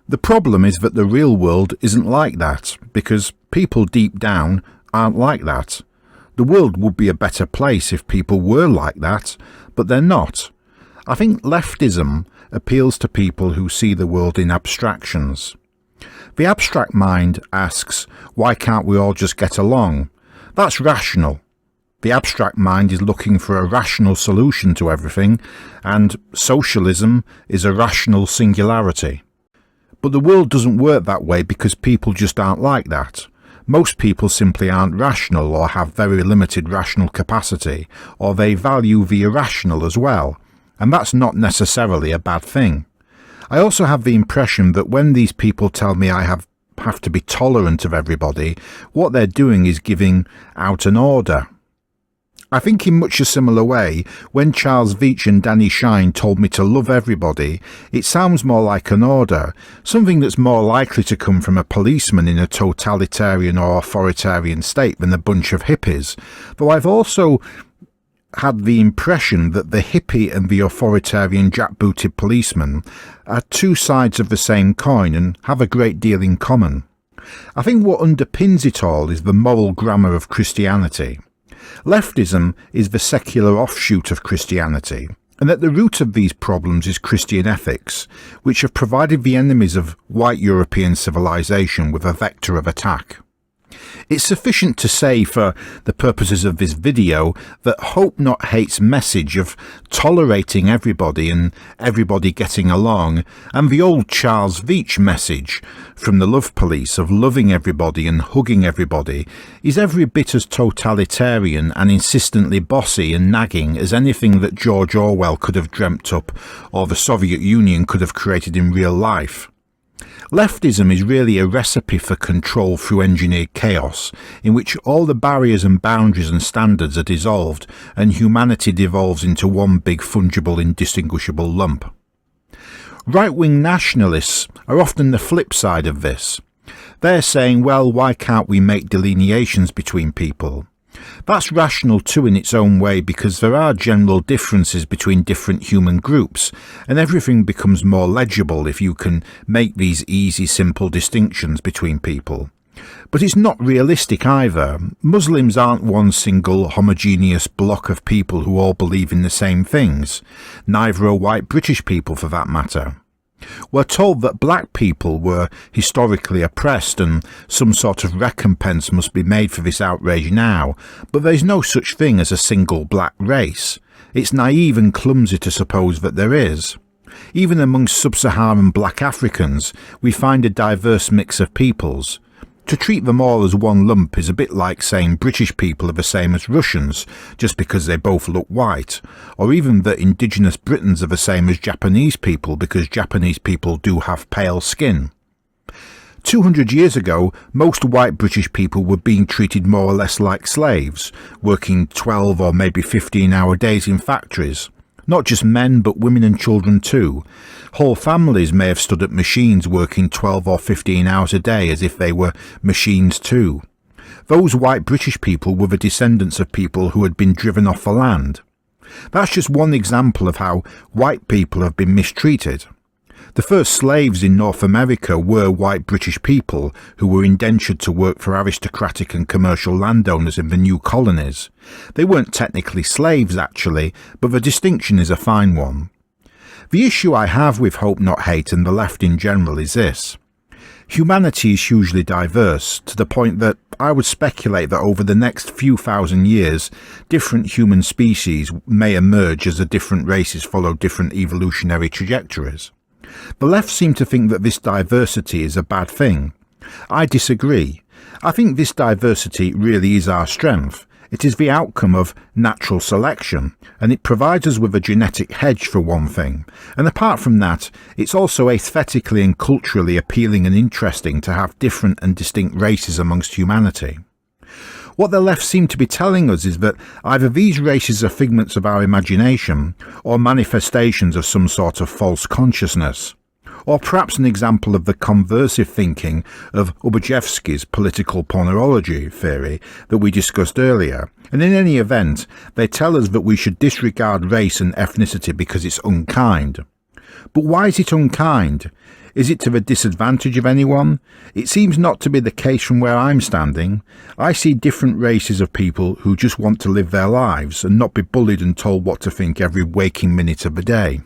The problem is that the real world isn't like that, because people deep down aren't like that. The world would be a better place if people were like that, but they're not. I think leftism appeals to people who see the world in abstractions. The abstract mind asks, why can't we all just get along? That's rational. The abstract mind is looking for a rational solution to everything, and socialism is a rational singularity. But the world doesn't work that way because people just aren't like that. Most people simply aren't rational or have very limited rational capacity, or they value the irrational as well, and that's not necessarily a bad thing. I also have the impression that when these people tell me I have to be tolerant of everybody, what they're doing is giving out an order. I think in much a similar way, when Charles Veitch and Danny Shine told me to love everybody, it sounds more like an order, something that's more likely to come from a policeman in a totalitarian or authoritarian state than a bunch of hippies. Though I've also had the impression that the hippie and the authoritarian jackbooted policeman are two sides of the same coin and have a great deal in common. I think what underpins it all is the moral grammar of Christianity. Leftism is the secular offshoot of Christianity, and at the root of these problems is Christian ethics, which have provided the enemies of white European civilization with a vector of attack. It's sufficient to say for the purposes of this video that Hope Not Hate's message of tolerating everybody and everybody getting along, and the old Charles Veitch message from the Love Police of loving everybody and hugging everybody, is every bit as totalitarian and insistently bossy and nagging as anything that George Orwell could have dreamt up or the Soviet Union could have created in real life. Leftism is really a recipe for control through engineered chaos, in which all the barriers and boundaries and standards are dissolved and humanity devolves into one big fungible indistinguishable lump. Right-wing nationalists are often the flip side of this. They're saying, well, why can't we make delineations between people? That's rational too in its own way, because there are general differences between different human groups, and everything becomes more legible if you can make these easy, simple distinctions between people. But it's not realistic either. Muslims aren't one single homogeneous block of people who all believe in the same things. Neither are white British people, for that matter. We're told that black people were historically oppressed and some sort of recompense must be made for this outrage now, but there's no such thing as a single black race. It's naive and clumsy to suppose that there is. Even amongst sub-Saharan black Africans, we find a diverse mix of peoples. To treat them all as one lump is a bit like saying British people are the same as Russians, just because they both look white, or even that indigenous Britons are the same as Japanese people because Japanese people do have pale skin. 200 years ago, most white British people were being treated more or less like slaves, working 12 or maybe 15-hour days in factories. Not just men, but women and children too. Whole families may have stood at machines working 12 or 15 hours a day as if they were machines too. Those white British people were the descendants of people who had been driven off the land. That's just one example of how white people have been mistreated. The first slaves in North America were white British people who were indentured to work for aristocratic and commercial landowners in the new colonies. They weren't technically slaves actually, but the distinction is a fine one. The issue I have with Hope Not Hate and the left in general is this. Humanity is hugely diverse, to the point that I would speculate that over the next few thousand years, different human species may emerge as the different races follow different evolutionary trajectories. The left seem to think that this diversity is a bad thing. I disagree. I think this diversity really is our strength. It is the outcome of natural selection, and it provides us with a genetic hedge for one thing. And apart from that, it's also aesthetically and culturally appealing and interesting to have different and distinct races amongst humanity. What the left seem to be telling us is that either these races are figments of our imagination, or manifestations of some sort of false consciousness, or perhaps an example of the conversive thinking of Ubajewski's political Ponerology theory that we discussed earlier, and in any event, they tell us that we should disregard race and ethnicity because it's unkind. But why is it unkind? Is it to the disadvantage of anyone? It seems not to be the case from where I'm standing. I see different races of people who just want to live their lives and not be bullied and told what to think every waking minute of the day.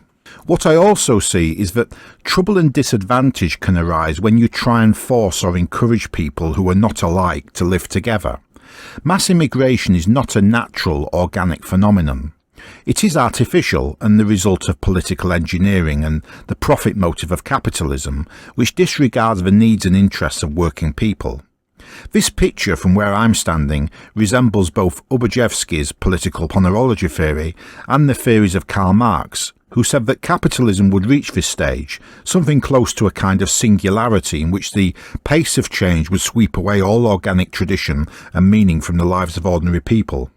What I also see is that trouble and disadvantage can arise when you try and force or encourage people who are not alike to live together. Mass immigration is not a natural, organic phenomenon. It is artificial and the result of political engineering and the profit motive of capitalism, which disregards the needs and interests of working people. This picture from where I'm standing resembles both Ubajewski's political Ponerology theory and the theories of Karl Marx, who said that capitalism would reach this stage, something close to a kind of singularity in which the pace of change would sweep away all organic tradition and meaning from the lives of ordinary people.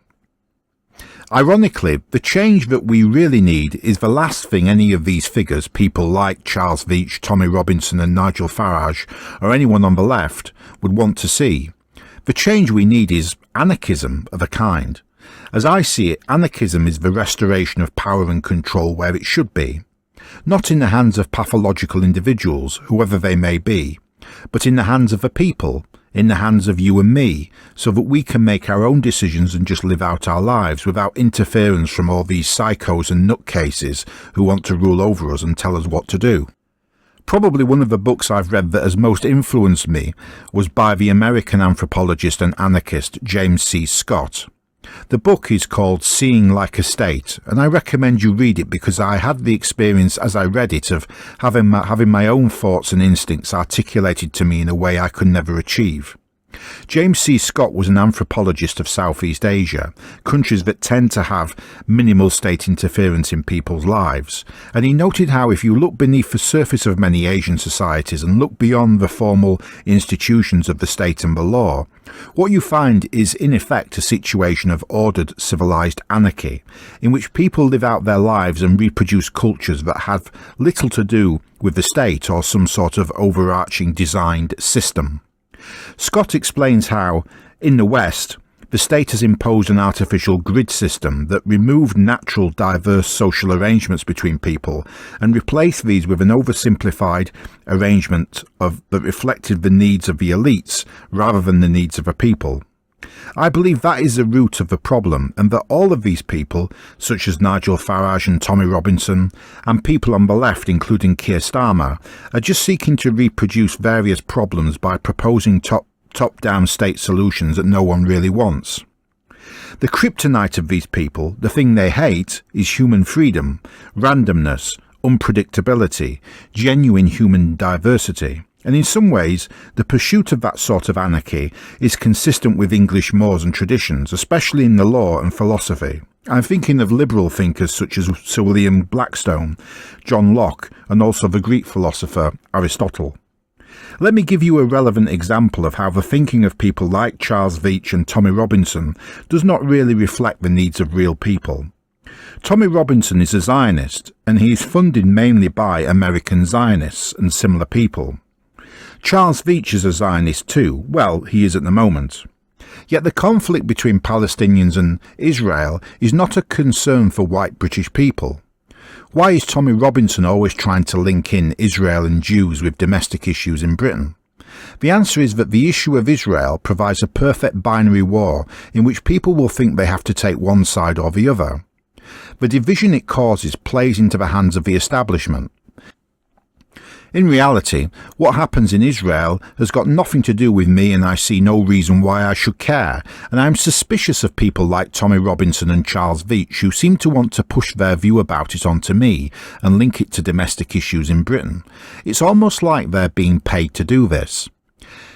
Ironically, the change that we really need is the last thing any of these figures, people like Charles Veitch, Tommy Robinson and Nigel Farage, or anyone on the left, would want to see. The change we need is anarchism of a kind. As I see it, anarchism is the restoration of power and control where it should be, not in the hands of pathological individuals, whoever they may be, but in the hands of the people, in the hands of you and me, so that we can make our own decisions and just live out our lives without interference from all these psychos and nutcases who want to rule over us and tell us what to do. Probably one of the books I've read that has most influenced me was by the American anthropologist and anarchist James C. Scott. The book is called Seeing Like a State, and I recommend you read it because I had the experience as I read it of having my own thoughts and instincts articulated to me in a way I could never achieve. James C. Scott was an anthropologist of Southeast Asia, countries that tend to have minimal state interference in people's lives, and he noted how if you look beneath the surface of many Asian societies and look beyond the formal institutions of the state and the law, what you find is in effect a situation of ordered civilized anarchy, in which people live out their lives and reproduce cultures that have little to do with the state or some sort of overarching designed system. Scott explains how, in the West, the state has imposed an artificial grid system that removed natural, diverse social arrangements between people and replaced these with an oversimplified arrangement that reflected the needs of the elites rather than the needs of a people. I believe that is the root of the problem, and that all of these people, such as Nigel Farage and Tommy Robinson, and people on the left, including Keir Starmer, are just seeking to reproduce various problems by proposing top-down state solutions that no one really wants. The kryptonite of these people, the thing they hate, is human freedom, randomness, unpredictability, genuine human diversity. And in some ways, the pursuit of that sort of anarchy is consistent with English mores and traditions, especially in the law and philosophy. I'm thinking of liberal thinkers such as Sir William Blackstone, John Locke, and also the Greek philosopher Aristotle. Let me give you a relevant example of how the thinking of people like Charles Veitch and Tommy Robinson does not really reflect the needs of real people. Tommy Robinson is a Zionist, and he is funded mainly by American Zionists and similar people. Charles Veitch is a Zionist too. Well, he is at the moment. Yet the conflict between Palestinians and Israel is not a concern for white British people. Why is Tommy Robinson always trying to link in Israel and Jews with domestic issues in Britain? The answer is that the issue of Israel provides a perfect binary war in which people will think they have to take one side or the other. The division it causes plays into the hands of the establishment. In reality, what happens in Israel has got nothing to do with me, and I see no reason why I should care, and I am suspicious of people like Tommy Robinson and Charles Veitch who seem to want to push their view about it onto me and link it to domestic issues in Britain. It's almost like they're being paid to do this.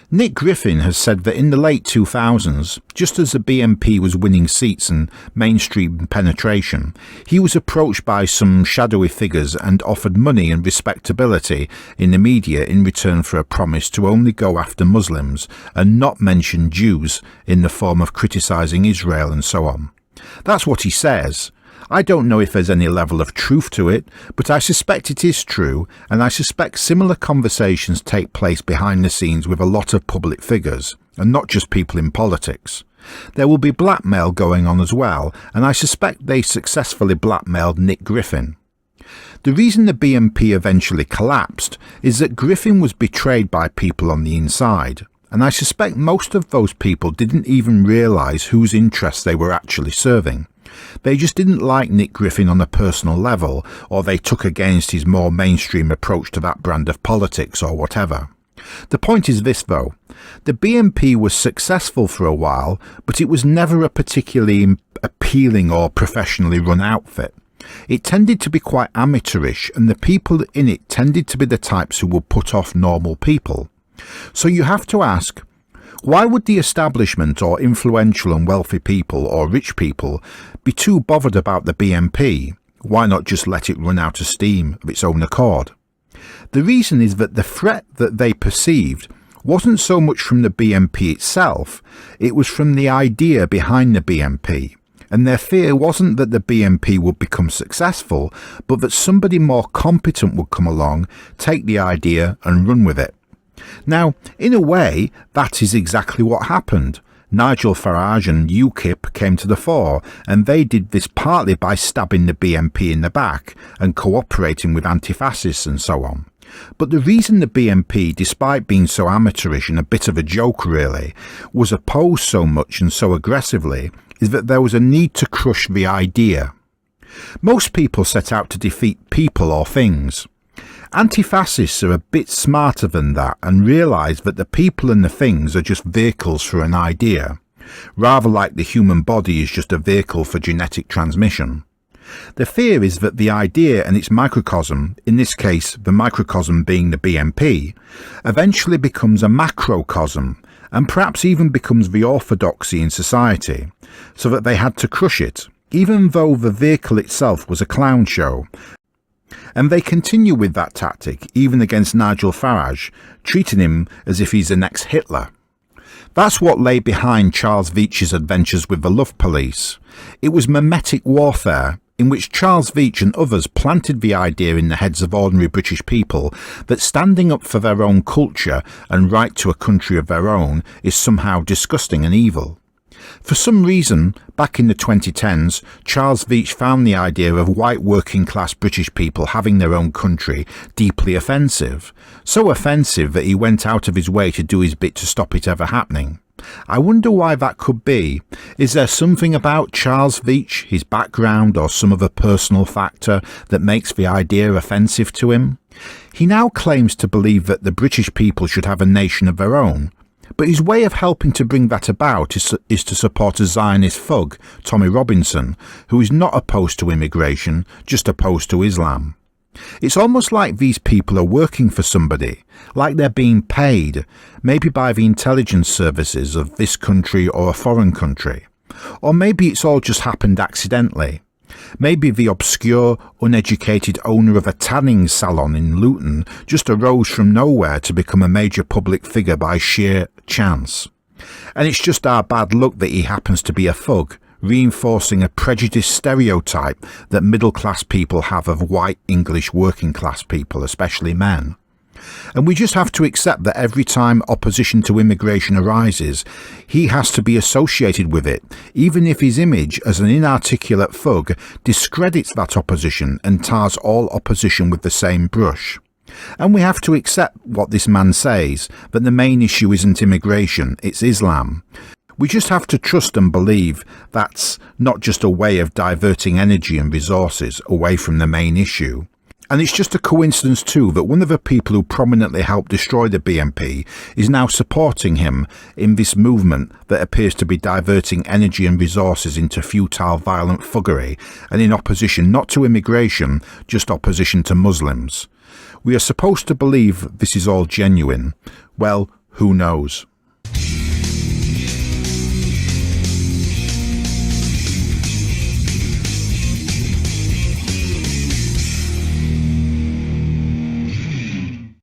Nick Griffin has said that in the late 2000s, just as the BNP was winning seats and mainstream penetration, he was approached by some shadowy figures and offered money and respectability in the media in return for a promise to only go after Muslims and not mention Jews in the form of criticising Israel and so on. That's what he says. I don't know if there's any level of truth to it, but I suspect it is true, and I suspect similar conversations take place behind the scenes with a lot of public figures, and not just people in politics. There will be blackmail going on as well, and I suspect they successfully blackmailed Nick Griffin. The reason the BNP eventually collapsed is that Griffin was betrayed by people on the inside, and I suspect most of those people didn't even realise whose interests they were actually serving. They just didn't like Nick Griffin on a personal level, or they took against his more mainstream approach to that brand of politics or whatever. The point is this though, the BNP was successful for a while, but it was never a particularly appealing or professionally run outfit. It tended to be quite amateurish, and the people in it tended to be the types who would put off normal people. So you have to ask, why would the establishment or influential and wealthy people or rich people be too bothered about the BNP? Why not just let it run out of steam of its own accord? The reason is that the threat that they perceived wasn't so much from the BNP itself, it was from the idea behind the BNP. And their fear wasn't that the BNP would become successful, but that somebody more competent would come along, take the idea and run with it. Now, in a way, that is exactly what happened. Nigel Farage and UKIP came to the fore, and they did this partly by stabbing the BNP in the back and cooperating with anti-fascists and so on. But the reason the BNP, despite being so amateurish and a bit of a joke really, was opposed so much and so aggressively is that there was a need to crush the idea. Most people set out to defeat people or things. Anti-fascists are a bit smarter than that and realise that the people and the things are just vehicles for an idea, rather like the human body is just a vehicle for genetic transmission. The fear is that the idea and its microcosm, in this case the microcosm being the BNP, eventually becomes a macrocosm and perhaps even becomes the orthodoxy in society, so that they had to crush it, even though the vehicle itself was a clown show. And they continue with that tactic even against Nigel Farage, treating him as if he's the next Hitler. That's what lay behind Charles Veitch's adventures with the Love Police. It was mimetic warfare, in which Charles Veitch and others planted the idea in the heads of ordinary British people that standing up for their own culture and right to a country of their own is somehow disgusting and evil. For some reason, back in the 2010s, Charles Veitch found the idea of white working-class British people having their own country deeply offensive. So offensive that he went out of his way to do his bit to stop it ever happening. I wonder why that could be. Is there something about Charles Veitch, his background, or some other personal factor that makes the idea offensive to him? He now claims to believe that the British people should have a nation of their own. But his way of helping to bring that about is to support a Zionist thug, Tommy Robinson, who is not opposed to immigration, just opposed to Islam. It's almost like these people are working for somebody, like they're being paid, maybe by the intelligence services of this country or a foreign country. Or maybe it's all just happened accidentally. Maybe the obscure, uneducated owner of a tanning salon in Luton just arose from nowhere to become a major public figure by sheer chance. And it's just our bad luck that he happens to be a thug, reinforcing a prejudiced stereotype that middle-class people have of white English working-class people, especially men. And we just have to accept that every time opposition to immigration arises, he has to be associated with it, even if his image as an inarticulate thug discredits that opposition and tars all opposition with the same brush. And we have to accept what this man says, that the main issue isn't immigration, it's Islam. We just have to trust and believe that's not just a way of diverting energy and resources away from the main issue. And it's just a coincidence too that one of the people who prominently helped destroy the BNP is now supporting him in this movement that appears to be diverting energy and resources into futile violent thuggery and in opposition not to immigration, just opposition to Muslims. We are supposed to believe this is all genuine. Well, who knows?